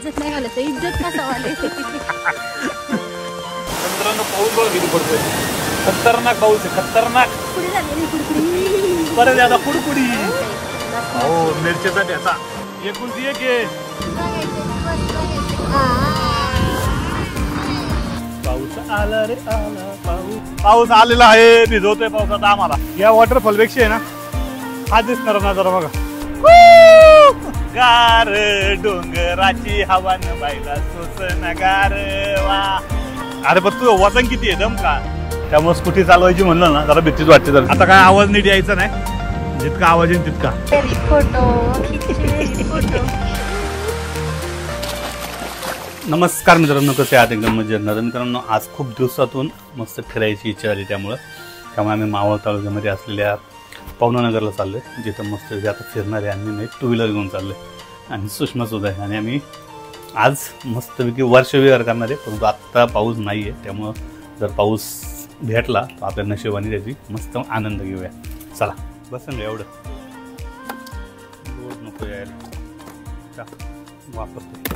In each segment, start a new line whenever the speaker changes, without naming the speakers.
इज्जत नाही घालत इज्जत कसा वाले
मित्रांनो पाऊस बघा किती पडतोय खतरनाक पाऊस आहे खतरनाक
पुढे झालेली कुडकुडी
परत आता कुडकुडी हो मिरचीचा ठेचा एकुलती एक आहे पाऊस आला रे आला पाऊस आलेला आहे भिजवतोय पावसात आम्हाला या वॉटरफॉल पेक्षा आहे ना हा दिसणार ना जरा बघा गार डोंगराची हवा न बायला सोसन गार वा अरे पण तू वजन किती आहे दम का त्यामुळे स्कूटी चालवायची म्हणलं ना जरा भीतीच वाटते जरा आता काय आवाज नीट यायचा नाही जितका आवाज येईल तितका नमस्कार मित्रांनो कसे आहात एकदम मजेत मित्रांनो आज खूप दिवसातून मस्त फिरायची इच्छा झाली त्यामुळे आम्ही मावळ तालुक्यामध्ये असलेल्या पवनानगरला चाललोय जिथं मस्त आता फिरणार आहे आणि मी 2 व्हीलर घेऊन चाललोय आणि सुषमा सुद्धा आहे आणि आम्ही आज मस्तपैकी वर्षविहार करणार आहे परंतु आत्ता पाऊस नाही आहे त्यामुळं जर पाऊस भेटला तर आपल्या नशिबाने त्याची मस्त आनंद घेऊया चला बसन एवढं रोज नको यायला वापरतो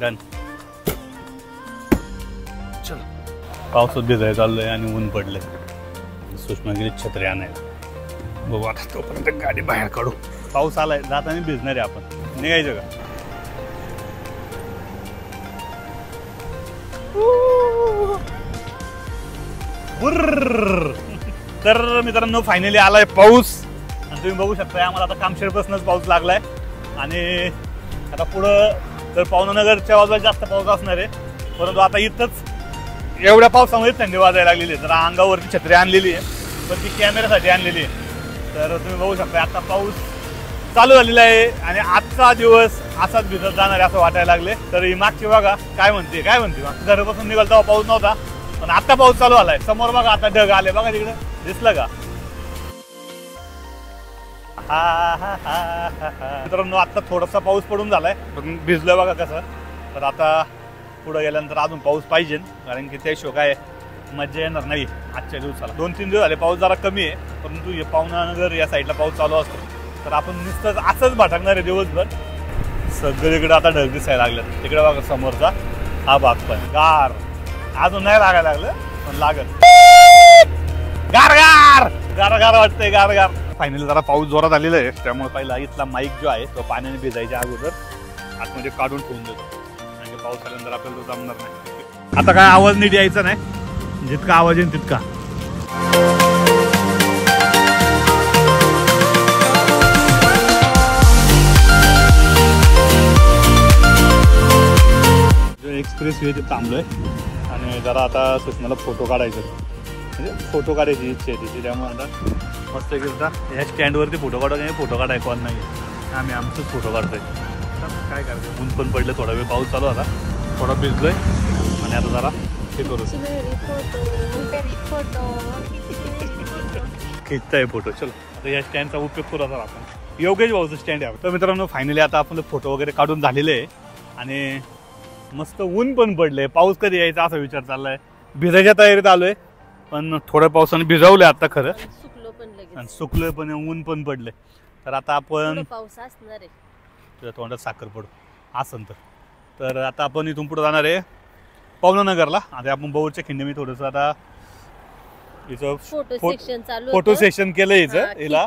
डन चल पावसात भिजायला चाललोय आणि ऊन पडलंय सुषमा गेली छत्री आणायला बघू आता तोपर्यंत गाडी बाहेर काढू पाऊस आलाय जाताना भिजणार आहे आपण निघायचं का तर मित्रांनो फायनली आलाय पाऊस आणि तुम्ही बघू शकता आम्हाला आता कामशेरपासूनच पाऊस लागलाय आणि आता पुढं तर पवनानगरच्या बाजूला जास्त पाऊस असणार आहे परंतु आता इथंच एवढ्या पावसामुळे थंडी वाजायला लागलेली आहे जरा अंगावरती छत्री आणलेली आहे पण ती कॅमेऱ्यासाठी आणलेली आहे तर तुम्ही बघू शकता आता पाऊस चालू झालेला आहे आणि आजचा दिवस असाच भिजत जाणार असं वाटायला लागले तर ही मागची बघा काय म्हणते घरापासून निघाल तेव्हा पाऊस नव्हता पण आता पाऊस चालू झालाय समोर बघा आता ढग आले बघा तिकडे दिसलं का मित्रांनो आता थोडासा पाऊस पडून झालाय पण भिजलं बघा कसं तर आता पुढे गेल्यानंतर अजून पाऊस पाहिजे कारण की त्याशिवाय काय मजा येणार नाही आजच्या दिवसाला 2-3 दिवस झाले पाऊस जरा कमी आहे परंतु हे पवनानगर या साईडला पाऊस चालू असतो तर आपण नुसतंच असंच भटकणार आहे दिवसभर सगळीकडे आता ढग दिसायला लागले तिकडे बघा समोरचा हा भाग पण गार अजून नाही लागायला लागलं पण लागत गार गार गार गार वाटतंय गार गार फायनली जरा पाऊस जोरात आलेला आहे त्यामुळे पहिला इथला माईक जो आहे तो पाण्याने भिजायच्या अगोदर आतमध्ये काढून ठेवून देतो आणि पाऊस आल्यानंतर आपल्याला तो जमणार नाही आता काय आवाज नीट यायचा नाही जितका आवाज येईल तितका एक्सप्रेस वे ते थांबलोय आणि जरा आता सुषमाला फोटो काढायचं म्हणजे फोटो काढायची इच्छा आहे तिची त्यामुळे आता मस्त एकदा ह्या स्टँडवरती फोटो काढायचे फोटो काढाय कोण नाही आम्ही आमचंच फोटो काढतोय काय करायचं ऊन पण पडलं थोडा वेळ पाऊस चालू आता थोडा भिजलोय आणि आता जरा हे करू खिचताय फोटो चलो आता या स्टँडचा उपयोग करू आता आपण योगेश भाऊचं स्टँड आहे तर मित्रांनो फायनली आता आपण फोटो वगैरे काढून झालेले आहे आणि मस्त ऊन पण पडले पाऊस कधी यायचा असा विचार चाललाय भिजायच्या तयारीत आलोय पण थोड्या पावसाने भिजवलंय आता खरं आणि सुकलोय पण ऊन पण पडले तर आता आपण
पाऊस असणार आहे
तुझ्या तोंडात साखर पडू असं तर आता आपण इथून पुढे जाणार आहे पवनानगरला आता आपण बौरच्या खिंडी थोडंसं आता इथं फोटो सेक्शन केलं हिला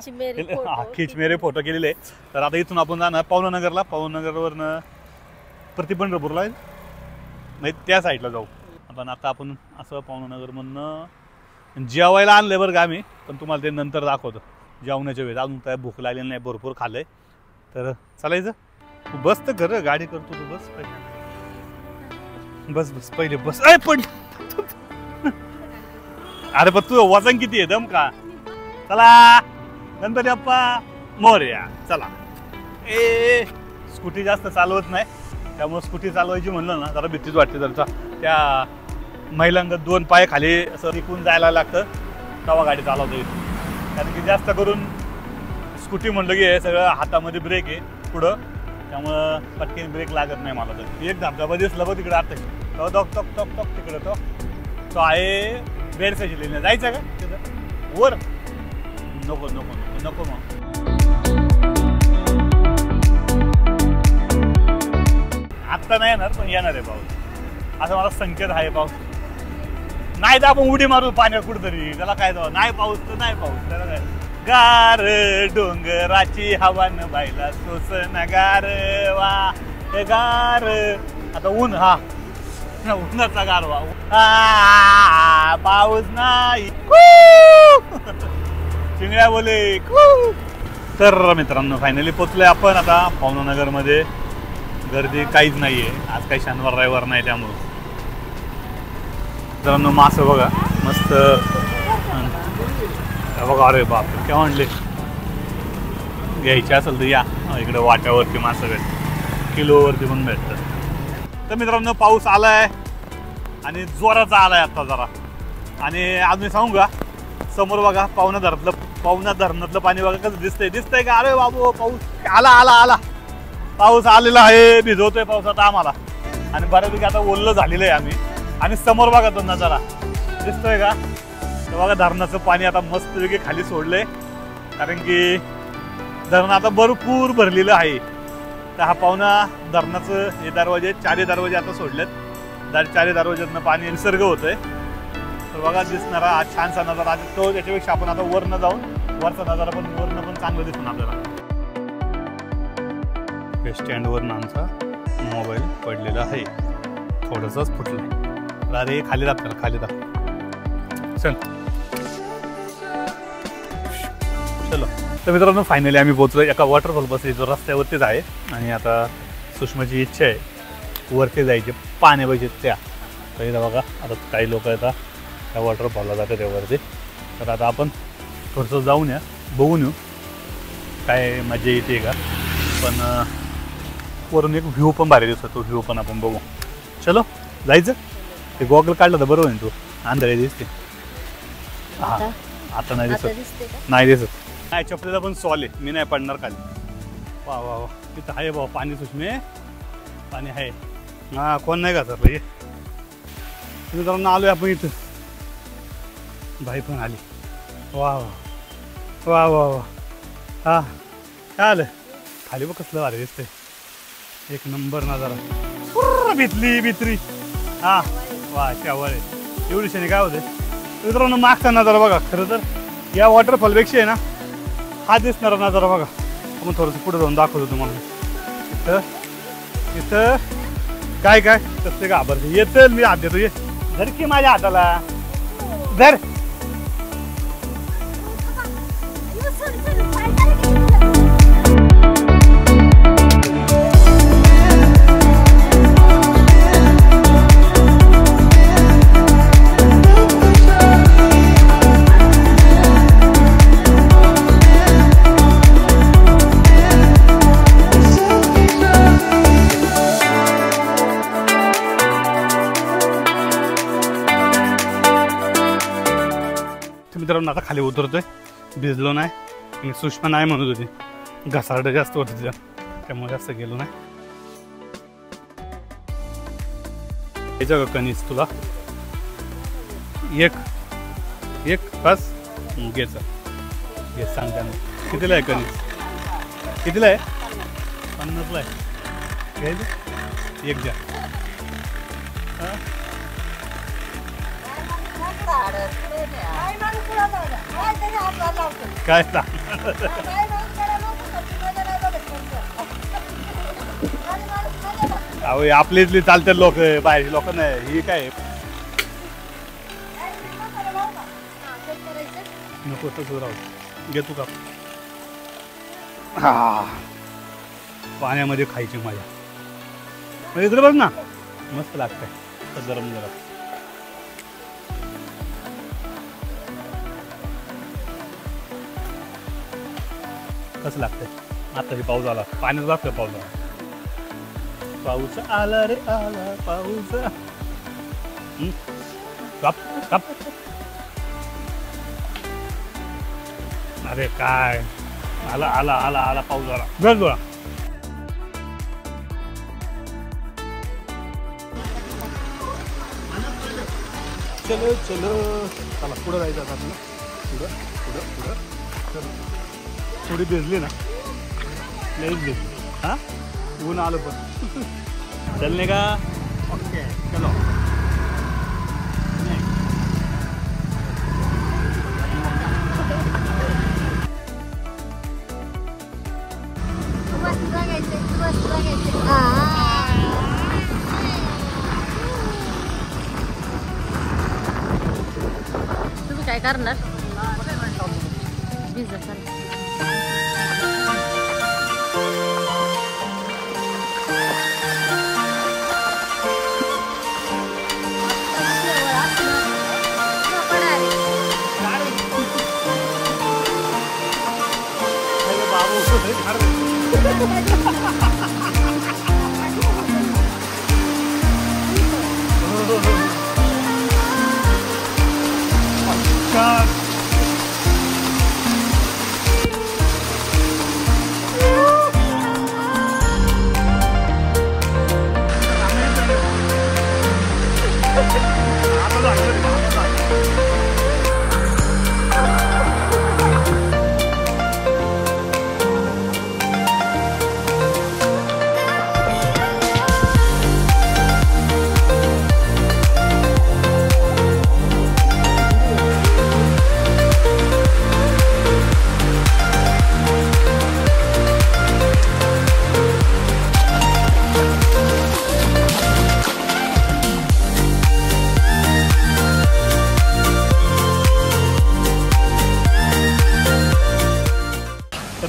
खिचमेरे फोटो केलेले तर आता इथून आपण जाणार पवनानगरला पवनानगरवरनं पंढरपूरला नाही त्या साईडला जाऊ पण आता आपण असं पवनानगरमधनं जेवायला आणलंय बरं का आम्ही पण तुम्हाला ते नंतर दाखवतो जेवणाच्या वेळेस अजून काय भूक लागलेली नाही भरपूर खाल्लंय तर चालायचं तू बस तर खरं गाडी करतो तू बस पहिले बस पहिले बस पण अरे पण तू वजन किती आहे दम का चला गणपती बाप्पा मोरया चला स्कूटी जास्त चालवत नाही त्यामुळे स्कूटी चालवायची म्हणलं ना जरा भीतीच वाटते जरा त्या महिलांना 2 पाय खाली असं टिकून जायला लागतं तेव्हा गाडी चालवता येते कारण की जास्त करून स्कूटी म्हणलं की हे सगळं हातामध्ये ब्रेक आहे पुढं त्यामुळं पटकन ब्रेक लागत नाही मला तर एक धबधबा दिसला बघ तिकडे आता तो टक टक टक टक तिकडे तो आहे बेडसाची लिहिलं जायचं का तिथं वर नको नको नको नको मग आत्ता नाही येणार पण येणार आहे पाऊस, असं मला संकेत आहे. पाऊस नाही तर आपण उडी मारू पाण्यात कुठतरी, त्याला काय जावं, नाही पाऊस तर नाही पाऊस, त्याला काय. गार डोंगराची हवान बायला सोसन गार वा गार. आता ऊन, हा उन्हाचा गारवा, पाऊस नाही. चिंगड्या बोले. तर मित्रांनो फायनली पोचलोय आपण आता पवनानगर मध्ये. गर्दी काहीच नाहीये आज, काही शनिवार रविवार नाही त्यामुळं. मित्रांनो मासं बघा मस्त बघा. अरे बाप केव्हा म्हणले घ्यायचे असेल तर या इकडे वाट्यावरती मासं भेटतात, किलोवरती पण भेटतात. तर मित्रांनो पाऊस आलाय आणि जोराचा आलाय आता जरा. आणि अजून सांगू का, समोर बघा पवना धरणातलं पाणी बघा कसं दिसतंय का. अरे बाबू पाऊस आला आला आला, पाऊस आलेला आहे, भिजवतोय पावसात आम्हाला. आणि बऱ्यापैकी आता ओल्लं झालेलं आहे आम्ही. आणि समोर बघा तो नजारा दिसतोय का, तर बघा धरणाचं पाणी आता मस्तपैकी खाली सोडलंय, कारण की धरण आता भरपूर भरलेलं आहे. तर हा पवना धरणाचं हे दरवाजे, चारही दरवाजे आता सोडलेत. चारही दरवाज्यातनं पाणी विसर्ग होतोय. तर बघा दिसणारा हा छानसा नजारा तो, त्याच्यापेक्षा आपण आता वरनं जाऊन वरचा नजारा पण वरनं पण चांगलं दिसून आपल्याला. स्टँडवर आमचा मोबाईल पडलेला आहे, थोडंसंच फुटलं. अरे खाली दाब त्याला, खाली दाब. चलो. तर मित्रांनो फायनली आम्ही पोहोचलो एका वॉटरफॉल बसली जो रस्त्यावरतीच आहे. आणि आता सुषमाची इच्छा आहे वरती जायची पाण्या पाहिजे त्या. तर इथं बघा आता काही लोक येतात त्या वॉटरफॉलला जातात त्यावरती. तर आता आपण थोडंसं जाऊन या, बघून येऊ काय मजा येते का. पण वरून एक व्ह्यू पण भारी दिसतो, तो व्ह्यू पण आपण बघू. चलो जायचं. ते गॉगल काढलं तर बरोबर आहे, तू आंधळे दिसते. हा आता नाही दिसत, नाही दिसत. नाही चपलेला पण सॉल आहे, मी नाही पडणार खाली. वा वा वा तिथं आहे बाबा पाणी, सुषमे पाणी आहे. हा कोण नाही का सर, ये तुम्ही जरा आलोय आपण इथं. बाई पण आली. वा वा वा वा वा. हा काय आलं खाली बघ कसलं भारी दिसतंय, एक नंबर नजारा. भितली भित्री. हा वा शावर आहे एवढी शनी काय होते मित्रांनो. मागचा नजारा बघा, खरं तर या वॉटरफॉलपेक्षा आहे ना हा दिसणारा नजारा बघा. आपण थोडंसं पुढे जाऊन दाखवतो तुम्हाला. इथं इथं काय काय कसं घाबरते. येतं मी हात देतो, ये धर की माझ्या हाताला धर. मित्रांनो आता खाली उतरतोय, भिजलो नाही. सुषमा नाही म्हणत होती घसारडं जास्त होत तिच्या, त्यामुळे जास्त गेलो नाही. यायचं का कणीस तुला एक एक बस घ्यायचं घे. सांग त्यानं कितीला आहे कणीस, कितीला आहे. 50ला आहे. घ्यायचं एक द्या. काय अहो आपली इथली चालतात लोक, बाहेरची लोक नाही. ही काय नको तसं राहू, घेतो का. हा पाण्यामध्ये खायची मजा. इकडे बघ ना मस्त लागतंय गरम गरम. कसं लागतंय. आता हे पाऊस आला, पाण्यात लागतोय पाऊस आला. पाऊस आला रे आला पाऊस. Cup cup. अरे काय आला आला आला आला पाऊस आला. बस बघा चलो चलो. चला पुढं जायचं आता आपल्याला. पुढं पुढं पुढं. थोडी भिजली ना, लईच भिजली. हा ऊन आलं पण चलने का ओके चलो
तुम्ही काय करणार भिजत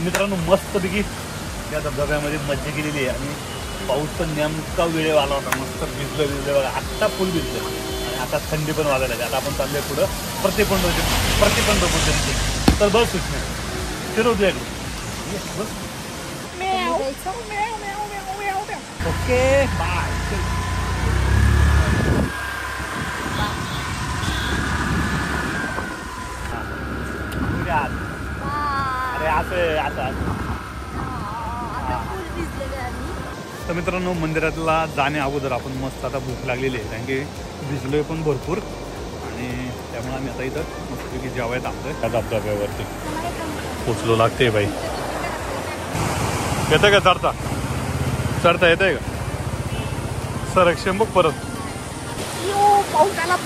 मित्रांनो मस्तपैकी या धबधब्यामध्ये मज्जा केलेली आहे आणि पाऊस पण नेमका वेळेवर आला होता. मस्त भिजलं बघा. आत्ता फुल भिजलं आणि आता थंडी पण वाजायला लागली. आता आपण चाललोय पुढं प्रतिपंढरपूरच्या. तर बस सुचणे फिरवतो बस. Okay bye. तर मित्रांनो मंदिरातला जाण्या अगोदर आपण मस्त आता भूक लागलेली आहे कारण की भिजलोय पण भरपूर आणि त्यामुळे आम्ही आता इथं मस्तपैकी जेवायला थांबतोय त्या धबधब्यावरती. पोचलो लागते बाई. येतं का चढता येतंय का संरक्षण बघ परत पाऊस आला.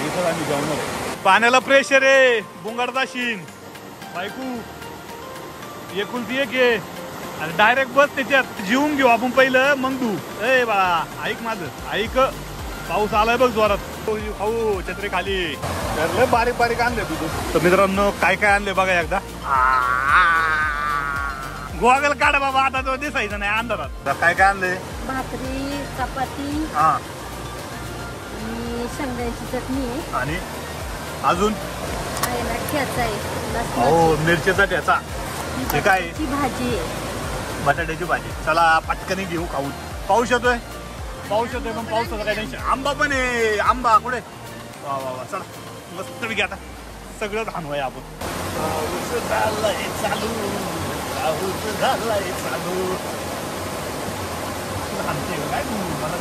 इथं आम्ही जेवणार आहे. पाण्याला प्रेशर आहे. बुंगाडदाशीन बायकू एकुलती एक आहे आणि डायरेक्ट बस त्याच्यात जेवून घेऊ आपण पहिलं मग तू. ए बाळा ऐक माझं ऐक. पाऊस आलाय बघ जोरात. खाऊ छत्री खाली बारीक बारीक आणले तुझं. तर मित्रांनो काय काय आणले बघा एकदा. गोगल काढ बाबा आता तो दिसायचं नाही अंधारात. काय काय आणले.
भाकरी चपाती
हा
आणि शेंगदाण्याची चटणी
आणि अजून
ठेचा आहे.
हो मिरचीचा ठेचा. हे काय
भाजी आहे
बटाट्याची भाजी. चला पटकन घेऊ खाऊन. पाऊस येतोय पण पावसाचं काय टेन्शन. आंबा पण आहे. आंबा कुठे वा वा वा. चला मस्त घ्या आता सगळं थांबवाय आपण. पाऊस झालाय चालू काय मला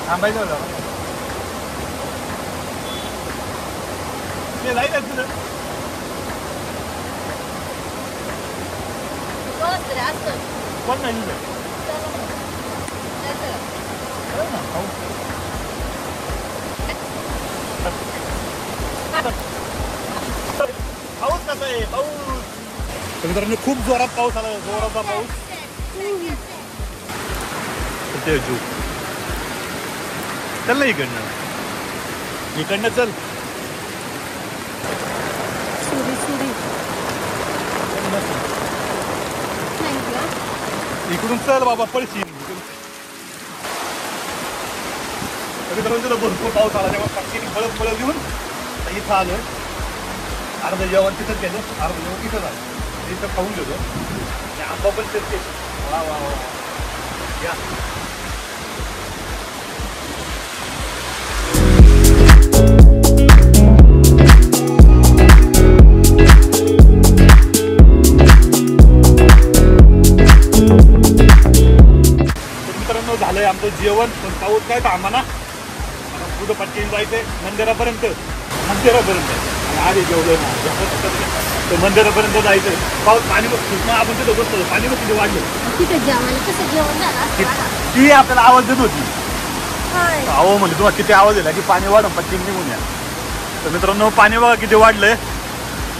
थांबायचं होतं. ते जायचं तुझं कोण नाही पाऊस कसा आहे. पाऊस मित्रांनो खूप जोरात पाऊस आला. जोराचा पाऊस. चल ना इकडनं चल. इकडून चल बाबा पळशील. मित्रांनो भरपूर पाऊस आला तेव्हा पटकीने फळं घेऊन इथं आलोय. अर्ध जेवण तिथंच केलं. अर्ध जेवण तिथं झालं. इथं खाऊन घेतो. आंबा पण शेतके. वा वा वा या. मित्रांनो झालंय आमचं जेवण पण पाऊस काय थांबा ना. पुढं पटकीने जायचंय मंदिरापर्यंत. आधी जेवलो ना ते मंदिरापर्यंत जायचं पाऊस पाणी मग आपण तिथं बसतो पाणी मग किती वाढलं
तिथे जेवण कसं जेवण झालं
ती आपल्याला आवाज देत होती अहो म्हणजे तुम्हाला किती आवाज दिला की पाणी वाढून पटकन निघून या तर मित्रांनो पाणी बघा किती वाढलंय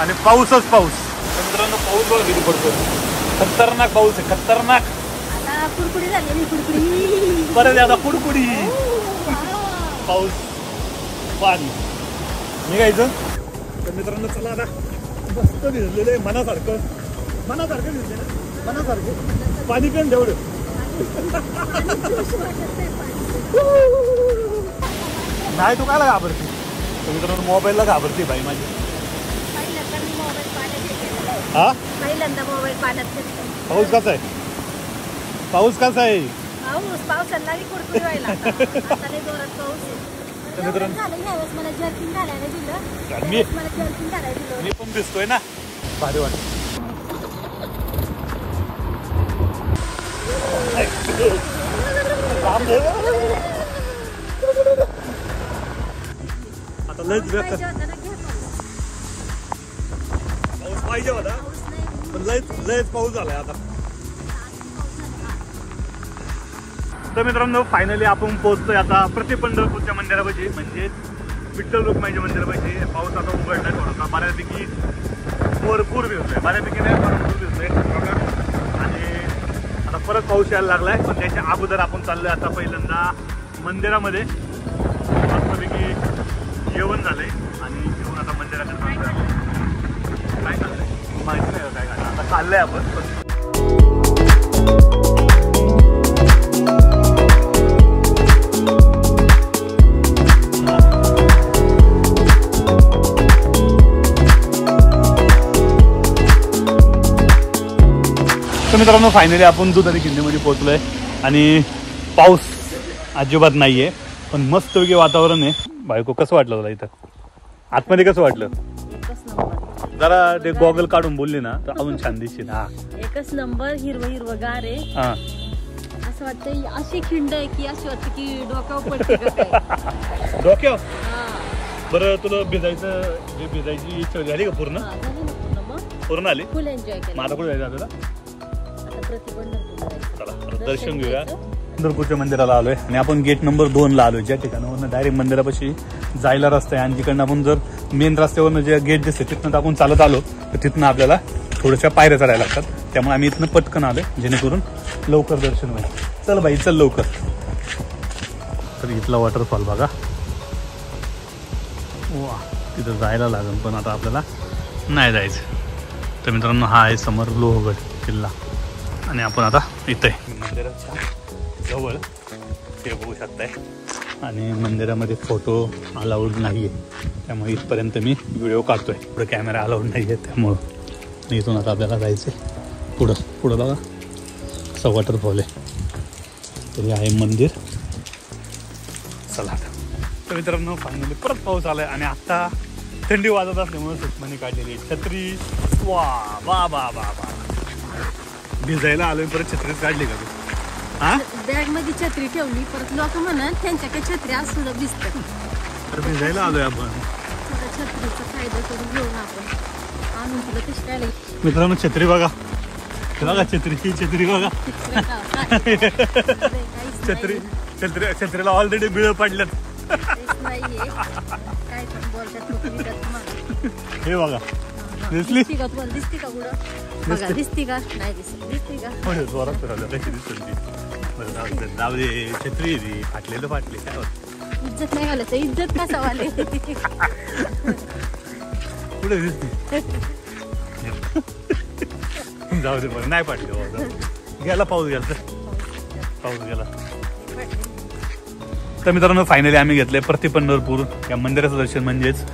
आणि पाऊसच पाऊस तर मित्रांनो पाऊस बघा किती पडतो खतरनाक पाऊस आहे खतरनाक
आता कुडकुडी झाली कुडकुडी
परत आता कुडकुडी पाऊस पाणी निघायचं तर मित्रांनो चला आता मस्त भिजलेलं आहे मनासारखं भिजलेलं मनासारखं पाणी पण तेवढं नाही तू काय घाबरते तर मित्रांनो मोबाईलला घाबरते बाई माझी हा
पहिल्यांदा मोबाईल पाण्यात
पाऊस कसा आहे पाऊस कसा आहे
पावसाला कुडकुडी व्हायला आता लय जोरात पाऊस आहे
मित्रांनो
झालं ह्यावेळेस मला जर्किंग घालायला दिलं
मी
मला जर्किंग घालायला दिलं
मी पण दिसतोय ना भारी वाटत आता लयच बेकार पाऊस पाहिजे होता पण लयच पाऊस झालाय आता तर मित्रांनो फायनली आपण पोहोचतोय आता पंढरपूरच्या मंदिरापाशी म्हणजे विठ्ठल रुक्माईच्या मंदिरापाशी पाऊस आता उघडलाय थोडासा बऱ्यापैकी भरपूर भिजतोय बऱ्यापैकी नाही भरपूर भिजतोय बघा आणि आता परत पाऊस यायला लागलाय पण त्याच्या अगोदर आपण चाललोय आता पहिल्यांदा मंदिरामध्ये मस्तपैकी जेवण झालंय आणि जेवण आता मंदिराकडे काय चाललंय माहिती नाही काय झालं आता चाललंय आपण तर मित्रांनो फायनली आपण दुधारी खिंडीमध्ये पोहोचलोय आणि पाऊस अजिबात नाहीये पण मस्त वेगळे वातावरण आहे बायको कसं वाटलं तुला इथं आतमध्ये कसं वाटलं जरा ते गॉगल काढून बोलली ना तर अजून छान दिसशील हा
एकच नंबर हिरवं गार आहे
हा
असं वाटतं अशी खिंड आहे की अशी वाटतं की डोक्यावर पडते का काय
डोक्यावर
हा
बरं तुला भिजायची इच्छा झाली का पूर्ण
झाली ना पूर्ण मग
पूर्ण आली
फुल एन्जॉय केलं
माझा कुठे जायचं आपल्याला
आता प्रतिबंध
चला दर्शन घेऊया पंढरपूरच्या मंदिराला आलोय आणि आपण गेट नंबर 2 ला आलोय ज्या ठिकाणावरनं डायरेक्ट मंदिरापाशी जायला रस्ता आहे आणि जिकडनं आपण जर मेन रस्त्यावरनं जे गेट दिसते तिथनं आपण चालत आलो तर तिथनं आपल्याला थोड्याशा पायऱ्या चढायला लागतात त्यामुळे आम्ही इथनं पटकन आलोय जेणेकरून लवकर दर्शन होईल चल बाई चल लवकर तर इथला वॉटरफॉल बघा वा तिथं जायला लागेल पण आता आपल्याला नाही जायचं तर मित्रांनो हा आहे समोर लोहगड किल्ला आणि आपण आता इथे मंदिराच्या जवळ ते बघू शकताय आणि मंदिरामध्ये फोटो अलाउड नाही आहे त्यामुळे इथपर्यंत मी व्हिडिओ काढतोय पुढे कॅमेरा अलाउड नाही आहे त्यामुळं इथून आता आपल्याला जायचं आहे पुढं बघा असं वॉटरफॉल आहे तरी आहे मंदिर चला तर मित्रांनो फायनली परत पाऊस आलाय आणि आता थंडी वाजत असल्यामुळे सुषमाने काढलेली छत्री वा बा बा बा बा भिजायला आलोय परत छत्रीच काढली का तू हा
बॅग मध्ये छत्री ठेवली परत लोक म्हणत त्यांच्याकडे छत्री आज सुद्धा दिसतात
तर भिजायला आलोय आपण
छत्रीचा फायदा करून घेऊन आपण आणून तुला कशी काय
मित्रांनो छत्री बघा छत्री बघा छत्रीला ऑलरेडी बिळ पडल्यात हे बघा दिसली
का तुम्हाला दिसते का कुठं बघा दिसते का नाही दिसते का
जोरात फिरवलं कशी दिसत ती जाऊ दे छत्री ती फाटलेलं फाटले काय होत
इज्जत नाही घालायचं इज्जत का सवाल आहे
कुठे दिसते जाऊ दे बरं नाही फाटले गेला पाऊस गेला तर मित्रांनो फायनली आम्ही घेतले पंढरपूर या मंदिराचं दर्शन म्हणजेच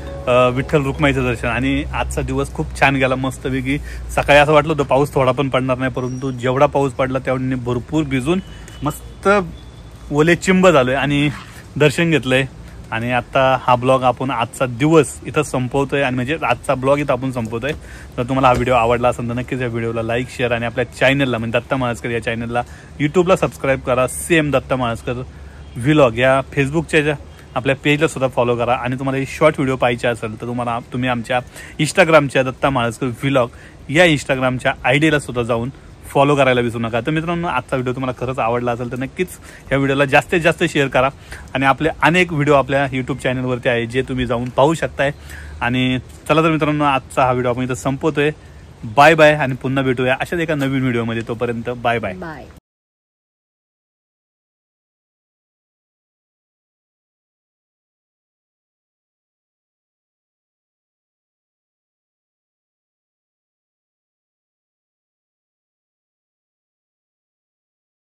विठ्ठल रुक्माईचं दर्शन आणि आजचा दिवस खूप छान गेला मस्तपैकी सकाळी असं वाटलं होतं पाऊस थोडा पण पडणार नाही परंतु जेवढा पाऊस पडला तेवढ्याने भरपूर भिजून मस्त ओले चिंब झालोय आणि दर्शन घेतलंय आणि आता हा ब्लॉग आपण आजचा दिवस इथं संपवतोय आणि म्हणजे आजचा ब्लॉग इथं आपण संपवतोय तर तुम्हाला हा व्हिडिओ आवडला असेल तर नक्कीच या व्हिडिओला लाईक शेअर आणि आपल्या चॅनलला म्हणजे दत्ता माळसकर या चॅनलला यूट्यूबला सबस्क्राईब करा सेम दत्ता माळसकर व्लॉग या फेसबुकच्या आपल्या पेजला सुद्धा फॉलो करा आणि तुम्हाला शॉर्ट व्हिडिओ पाहिजे असेल तर तुम्ही आमच्या इंस्टाग्रामच्या दत्ता माळसकर व्लॉग या इंस्टाग्रामच्या आयडीला सुद्धा जाऊन फॉलो करायला विसरू नका. तर मित्रांनो, आजचा व्हिडिओ तुम्हाला खरंच आवडला असेल तर नक्कीच या व्हिडिओला जास्तीत जास्त शेअर करा आणि आपले अनेक व्हिडिओ आपल्या यूट्यूब चॅनलवरती आहे जे तुम्ही जाऊन पाहू शकताय. आणि चला तर मित्रांनो, आजचा हा व्हिडिओ आपण इथं संपवतोय. बाय बाय आणि पुन्हा भेटूया अशाच एका नवीन व्हिडिओमध्ये. तोपर्यंत बाय बाय.